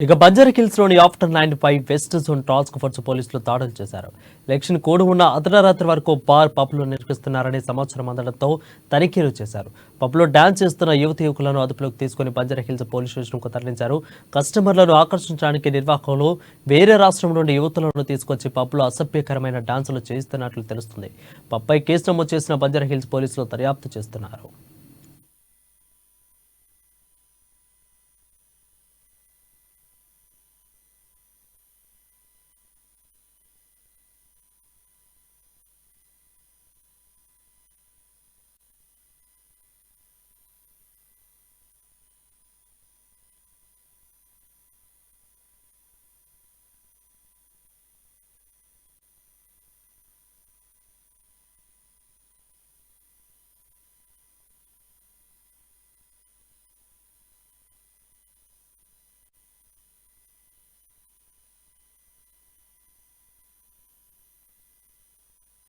ఇక బంజారా హిల్స్ లోని after 95 west zone task force పోలీసులు దాడులు చేశారు. ఎలక్షన్ కోడ్ ఉన్న అర్ధరాత్రి వరకు బార్ పబ్లు నిర్వహిస్తున్నారనే సమాచారం అందడంతో తనిఖీలు చేశారు. పబ్లో డాన్స్ చేస్తున్న యువకులను అదుపులోకి తీసుకుని బంజారా హిల్స్ పోలీస్ స్టేషన్కు తరలించారు. కస్టమర్లను ఆకర్షించడానికి నిర్వాహకులు వేరే రాష్ట్రం నుండి యువతులను తీసుకొచ్చి పబ్లో అసభ్యకరమైన డాన్సులు చేయిస్తున్నట్లు తెలుస్తుంది. పబ్పై కేసు నమోదు చేసిన బంజారా హిల్స్ పోలీసులు దర్యాప్తు చేస్తున్నారు.